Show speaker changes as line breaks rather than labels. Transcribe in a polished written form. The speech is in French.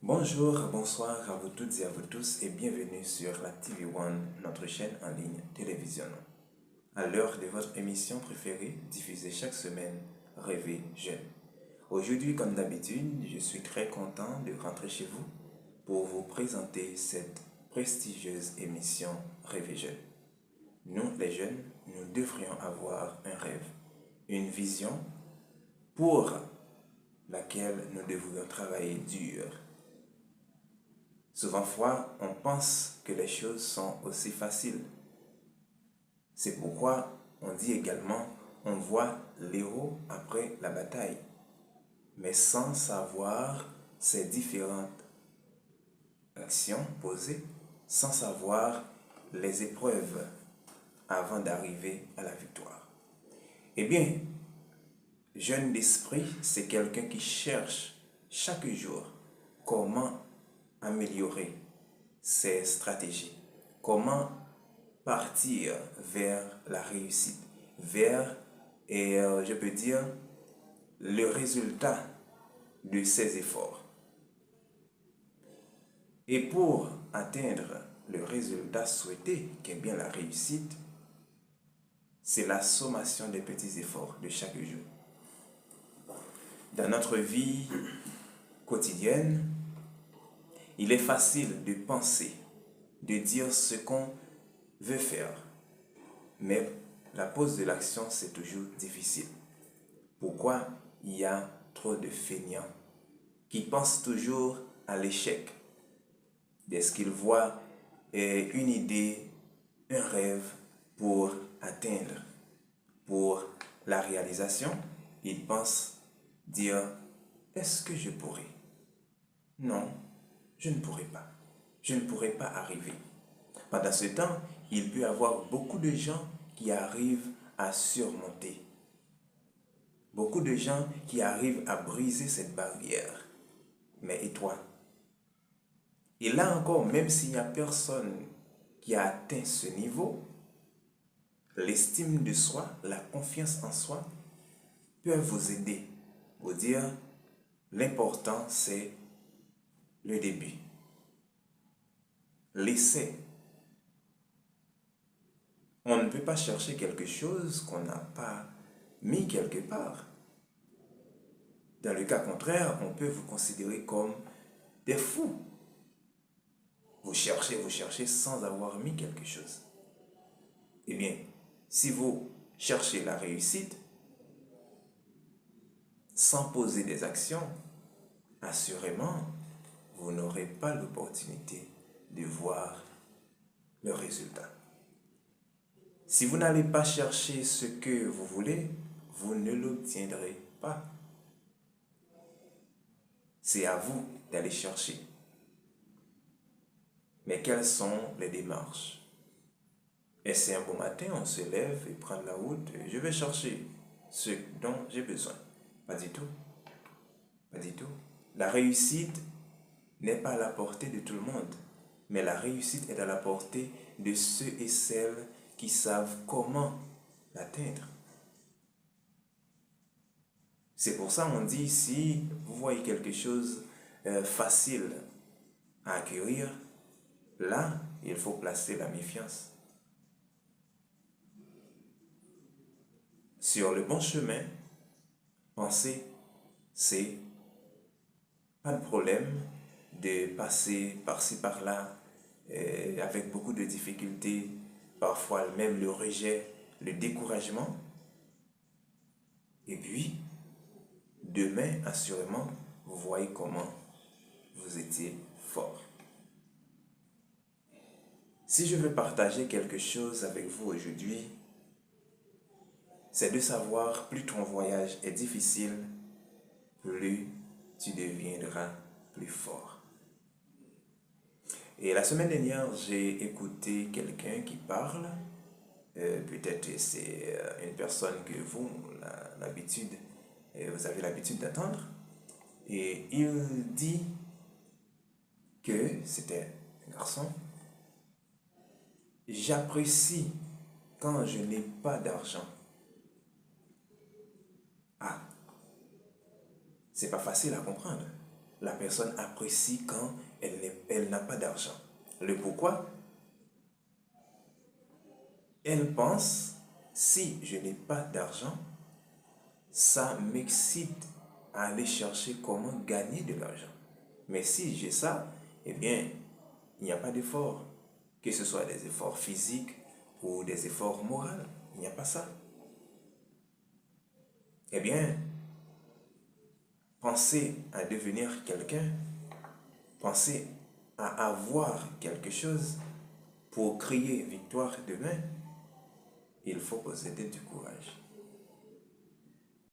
Bonjour, bonsoir à vous toutes et à vous tous et bienvenue sur la TV One, notre chaîne en ligne télévisionnelle. À l'heure de votre émission préférée, diffusée chaque semaine, Rêver jeune. Aujourd'hui, comme d'habitude, je suis très content de rentrer chez vous pour vous présenter cette prestigieuse émission Rêver jeune. Nous, les jeunes, nous devrions avoir un rêve, une vision pour laquelle nous devrions travailler dur. Souvent fois, on pense que les choses sont aussi faciles. C'est pourquoi on dit également, on voit l'héros après la bataille, mais sans savoir ces différentes actions posées, sans savoir les épreuves avant d'arriver à la victoire. Eh bien, jeune d'esprit, c'est quelqu'un qui cherche chaque jour comment améliorer ses stratégies, comment partir vers la réussite, vers, je peux dire, le résultat de ses efforts. Et pour atteindre le résultat souhaité, qui est bien la réussite, c'est la sommation des petits efforts de chaque jour. Dans notre vie quotidienne, il est facile de penser, de dire ce qu'on veut faire, mais la pose de l'action, c'est toujours difficile. Pourquoi? Il y a trop de feignants qui pensent toujours à l'échec. Dès qu'ils voient une idée, un rêve pour atteindre, pour la réalisation, ils pensent dire, est-ce que je pourrais? Non, je ne pourrai pas. Je ne pourrai pas arriver. Pendant ce temps, il peut y avoir beaucoup de gens qui arrivent à surmonter. Beaucoup de gens qui arrivent à briser cette barrière. Mais et toi? Et là encore, même s'il n'y a personne qui a atteint ce niveau, l'estime de soi, la confiance en soi peuvent vous aider. Vous dire, l'important c'est le début. L'essai. On ne peut pas chercher quelque chose qu'on n'a pas mis quelque part. Dans le cas contraire, on peut vous considérer comme des fous. Vous cherchez sans avoir mis quelque chose. Eh bien, si vous cherchez la réussite sans poser des actions, assurément, vous n'aurez pas l'opportunité de voir le résultat. Si vous n'allez pas chercher ce que vous voulez, vous ne l'obtiendrez pas. C'est à vous d'aller chercher. Mais quelles sont les démarches? Est-ce un bon matin, on se lève et prend la route, je vais chercher ce dont j'ai besoin? Pas du tout. Pas du tout. La réussite n'est pas à la portée de tout le monde, mais la réussite est à la portée de ceux et celles qui savent comment l'atteindre. C'est pour ça qu'on dit, si vous voyez quelque chose facile à acquérir, là, il faut placer la méfiance. Sur le bon chemin, penser, c'est pas de problème de passer par-ci par-là avec beaucoup de difficultés, parfois même le rejet, le découragement. Et puis, demain, assurément, vous voyez comment vous étiez fort. Si je veux partager quelque chose avec vous aujourd'hui, c'est de savoir, plus ton voyage est difficile, plus tu deviendras plus fort. Et la semaine dernière, j'ai écouté quelqu'un qui parle, peut-être c'est une personne que vous avez l'habitude d'entendre, et il dit que c'était un garçon. J'apprécie quand je n'ai pas d'argent. Ah, c'est pas facile à comprendre. la personne apprécie quand elle n'a pas d'argent. Le pourquoi? Elle pense, si je n'ai pas d'argent, ça m'excite à aller chercher comment gagner de l'argent. Mais si j'ai ça, eh bien, il n'y a pas d'effort. Que ce soit des efforts physiques ou des efforts moraux, il n'y a pas ça. Eh bien, penser à devenir quelqu'un, penser à avoir quelque chose pour crier victoire demain, il faut posséder du courage.